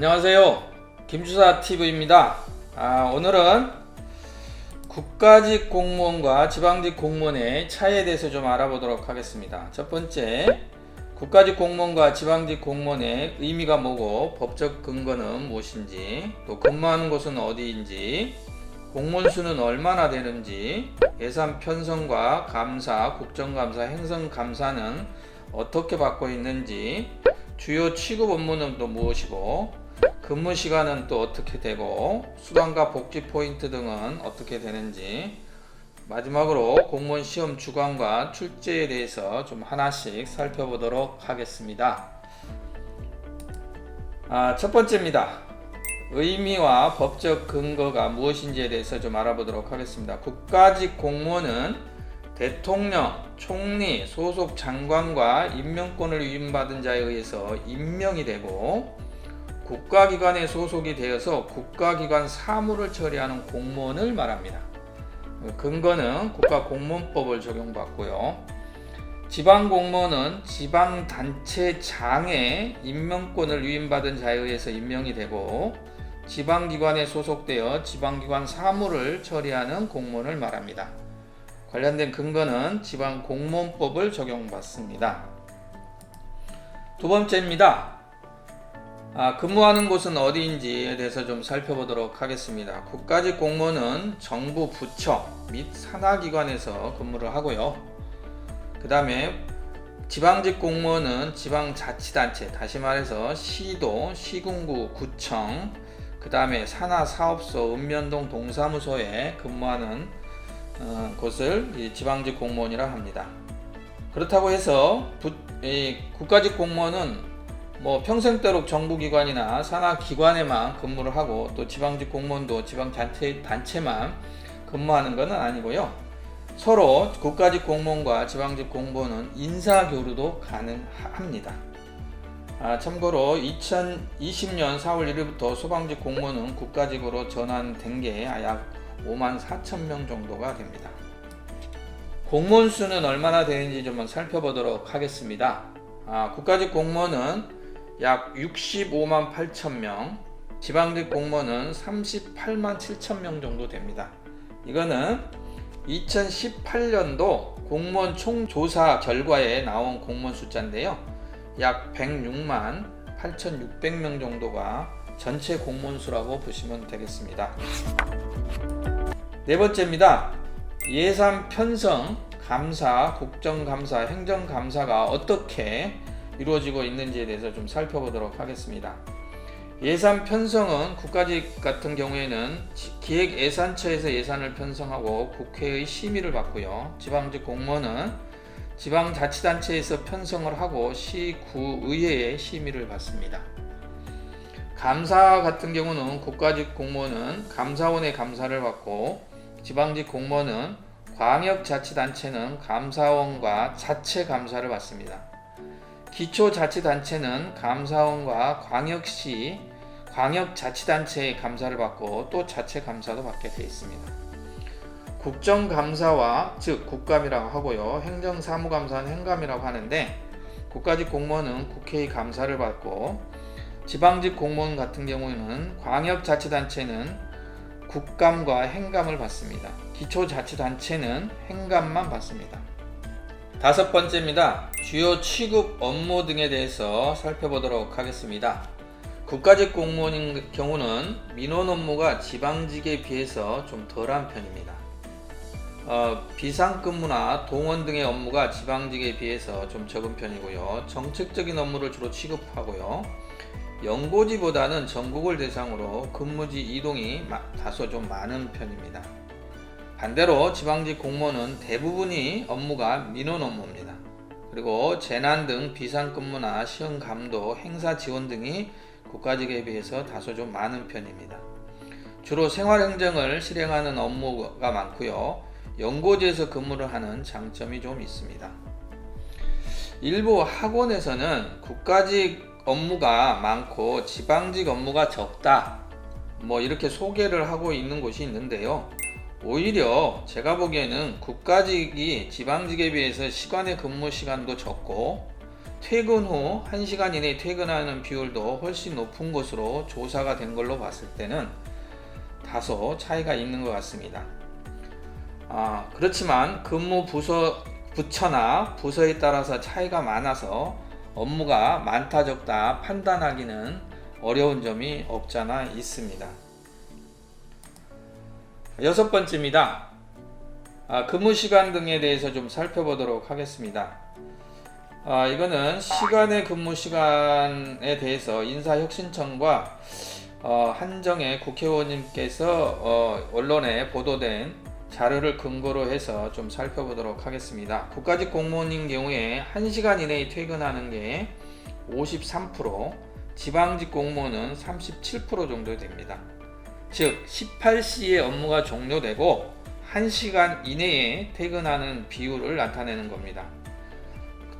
안녕하세요. 김주사TV입니다. 오늘은 국가직 공무원과 지방직 공무원의 차이에 대해서 좀 알아보도록 하겠습니다. 첫 번째, 국가직 공무원과 지방직 공무원의 의미가 뭐고 법적 근거는 무엇인지, 또 근무하는 곳은 어디인지, 공무원 수는 얼마나 되는지, 예산 편성과 감사, 국정감사, 행정감사는 어떻게 받고 있는지, 주요 취급 업무는 또 무엇이고, 근무 시간은 또 어떻게 되고, 수당과 복지 포인트 등은 어떻게 되는지, 마지막으로 공무원 시험 주관과 출제에 대해서 좀 하나씩 살펴보도록 하겠습니다. 첫 번째입니다. 의미와 법적 근거가 무엇인지에 대해서 좀 알아보도록 하겠습니다. 국가직 공무원은 대통령, 총리, 소속 장관과 임명권을 위임받은 자에 의해서 임명이 되고, 국가기관에 소속이 되어서 국가기관 사무를 처리하는 공무원을 말합니다. 근거는 국가공무원법을 적용받고요. 지방공무원은 지방단체장에 임명권을 위임받은 자에 의해서 임명이 되고, 지방기관에 소속되어 지방기관 사무를 처리하는 공무원을 말합니다. 관련된 근거는 지방공무원법을 적용받습니다. 두 번째입니다. 근무하는 곳은 어디인지에 대해서 좀 살펴보도록 하겠습니다. 국가직 공무원은 정부 부처 및 산하기관에서 근무를 하고요. 그 다음에 지방직 공무원은 지방자치단체, 다시 말해서 시도, 시군구, 구청, 그 다음에 산하사업소, 읍면동 동사무소에 근무하는 곳을 지방직 공무원이라 합니다. 그렇다고 해서 국가직 공무원은 평생도록 정부기관이나 산하기관에만 근무를 하고, 또 지방직 공무원도 지방단체만 근무하는 것은 아니고요. 서로 국가직 공무원과 지방직 공무원은 인사교류도 가능합니다. 참고로 2020년 4월 1일부터 소방직 공무원은 국가직으로 전환된 게 약 54,000명 정도가 됩니다. 공무원 수는 얼마나 되는지 좀 살펴보도록 하겠습니다. 국가직 공무원은 약 65만 8천명, 지방직 공무원은 38만 7천명 정도 됩니다. 이거는 2018년도 공무원 총조사 결과에 나온 공무원 숫자인데요. 약 106만 8,600명 정도가 전체 공무원 수라고 보시면 되겠습니다. 네 번째입니다. 예산 편성, 감사, 국정감사, 행정감사가 어떻게 이루어지고 있는지에 대해서 좀 살펴보도록 하겠습니다. 예산 편성은 국가직 같은 경우에는 기획예산처에서 예산을 편성하고 국회의 심의를 받고요. 지방직 공무원은 지방자치단체에서 편성을 하고 시구의회의 심의를 받습니다. 감사 같은 경우는 국가직 공무원은 감사원의 감사를 받고, 지방직 공무원은 광역자치단체는 감사원과 자체감사를 받습니다. 기초자치단체는 감사원과 광역자치단체의 감사를 받고, 또 자체감사도 받게 되어 있습니다. 국정감사와 즉 국감이라고 하고요. 행정사무감사는 행감이라고 하는데, 국가직 공무원은 국회의 감사를 받고, 지방직 공무원 같은 경우에는 광역자치단체는 국감과 행감을 받습니다. 기초자치단체는 행감만 받습니다. 다섯 번째입니다. 주요 취급 업무 등에 대해서 살펴보도록 하겠습니다. 국가직 공무원인 경우는 민원 업무가 지방직에 비해서 좀 덜한 편입니다. 비상근무나 동원 등의 업무가 지방직에 비해서 좀 적은 편이고요. 정책적인 업무를 주로 취급하고요. 연고지보다는 전국을 대상으로 근무지 이동이 다소 좀 많은 편입니다. 반대로 지방직 공무원은 대부분이 업무가 민원 업무입니다. 그리고 재난 등 비상근무나 시험 감도, 행사 지원 등이 국가직에 비해서 다소 좀 많은 편입니다. 주로 생활행정을 실행하는 업무가 많고요. 연고지에서 근무를 하는 장점이 좀 있습니다. 일부 학원에서는 국가직 업무가 많고 지방직 업무가 적다, 이렇게 소개를 하고 있는 곳이 있는데요. 오히려 제가 보기에는 국가직이 지방직에 비해서 시간의 근무 시간도 적고, 퇴근 후 1시간 이내에 퇴근하는 비율도 훨씬 높은 것으로 조사가 된 걸로 봤을 때는 다소 차이가 있는 것 같습니다. 그렇지만 근무 부처나 부서에 따라서 차이가 많아서 업무가 많다 적다 판단하기는 어려운 점이 없잖아 있습니다. 6번째입니다. 근무 시간 등에 대해서 좀 살펴보도록 하겠습니다. 이거는 시간의 근무 시간에 대해서 인사혁신청과 한정혜 국회의원님께서 언론에 보도된 자료를 근거로 해서 좀 살펴보도록 하겠습니다. 국가직 공무원인 경우에 1시간 이내에 퇴근하는 게 53%, 지방직 공무원은 37% 정도 됩니다. 즉 18시에 업무가 종료되고 1시간 이내에 퇴근하는 비율을 나타내는 겁니다.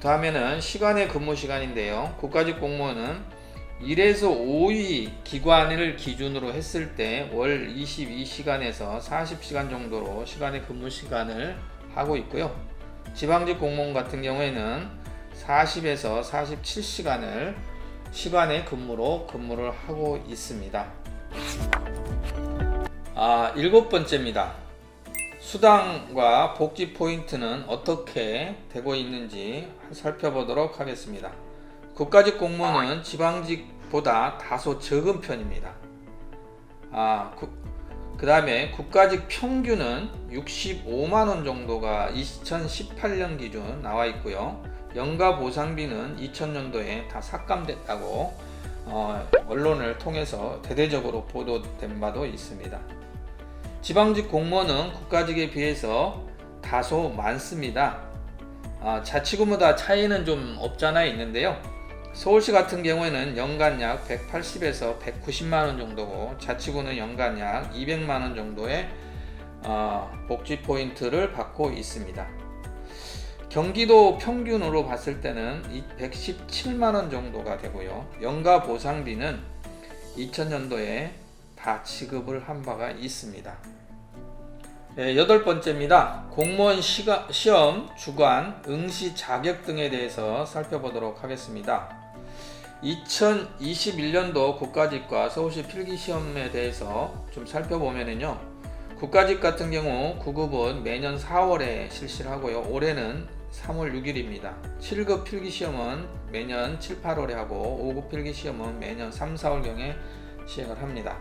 다음에는 시간의 근무 시간인데요. 국가직 공무원은 1에서 5위 기관을 기준으로 했을 때 월 22시간에서 40시간 정도로 시간의 근무 시간을 하고 있고요. 지방직 공무원 같은 경우에는 40에서 47시간을 시간의 근무를 하고 있습니다. 7번째입니다. 수당과 복지 포인트는 어떻게 되고 있는지 살펴보도록 하겠습니다. 국가직 공무원은 지방직보다 다소 적은 편입니다. 그 다음에 국가직 평균은 65만원 정도가 2018년 기준 나와 있고요. 연가 보상비는 2000년도에 다 삭감됐다고 언론을 통해서 대대적으로 보도된 바도 있습니다. 지방직 공무원은 국가직에 비해서 다소 많습니다. 자치구마다 차이는 좀 없잖아 있는데요. 서울시 같은 경우에는 연간 약 180에서 190만원 정도고 자치구는 연간 약 200만원 정도의 복지 포인트를 받고 있습니다. 경기도 평균으로 봤을 때는 117만원 정도가 되고요. 연가 보상비는 2000년도에 다 지급을 한 바가 있습니다. 8번째입니다. 공무원 시험, 주관, 응시 자격 등에 대해서 살펴보도록 하겠습니다. 2021년도 국가직과 서울시 필기시험에 대해서 좀 살펴보면요. 국가직 같은 경우 9급은 매년 4월에 실시를 하고요. 올해는 3월 6일입니다. 7급 필기시험은 매년 7, 8월에 하고 5급 필기시험은 매년 3, 4월경에 시행을 합니다.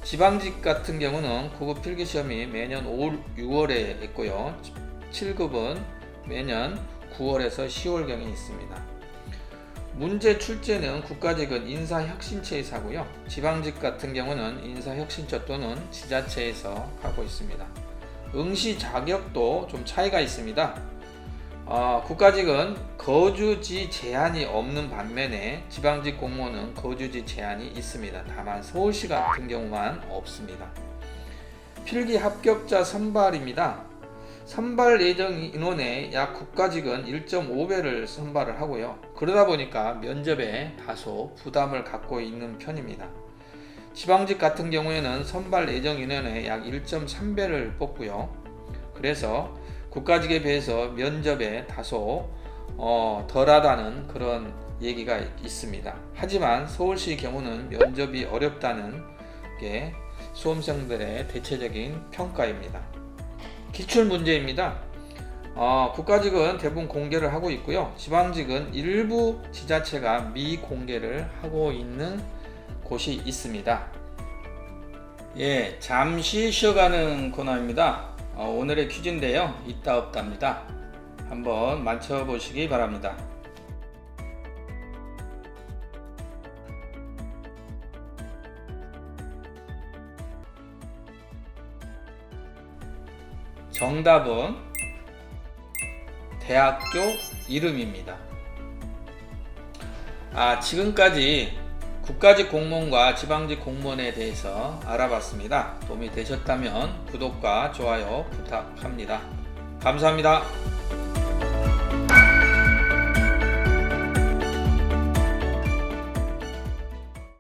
지방직 같은 경우는 9급 필기시험이 매년 5, 6월에 있고요. 7급은 매년 9월에서 10월경에 있습니다. 문제 출제는 국가직은 인사혁신처에서 하고요. 지방직 같은 경우는 인사혁신처 또는 지자체에서 하고 있습니다. 응시 자격도 좀 차이가 있습니다. 국가직은 거주지 제한이 없는 반면에 지방직 공무원은 거주지 제한이 있습니다. 다만 서울시 같은 경우만 없습니다. 필기 합격자 선발입니다. 선발 예정 인원의 약 국가직은 1.5배를 선발을 하고요. 그러다 보니까 면접에 다소 부담을 갖고 있는 편입니다. 지방직 같은 경우에는 선발 예정 인원의 약 1.3배를 뽑고요. 그래서 국가직에 비해서 면접에 다소 덜하다는 그런 얘기가 있습니다. 하지만 서울시 경우는 면접이 어렵다는 게 수험생들의 대체적인 평가입니다. 기출문제입니다. 국가직은 대부분 공개를 하고 있고요. 지방직은 일부 지자체가 미공개를 하고 있는 곳이 있습니다. 잠시 쉬어가는 코너입니다. 오늘의 퀴즈인데요. 있다 없답니다. 한번 맞춰보시기 바랍니다. 정답은 대학교 이름입니다. 지금까지 국가직 공무원과 지방직 공무원에 대해서 알아봤습니다. 도움이 되셨다면 구독과 좋아요 부탁합니다. 감사합니다.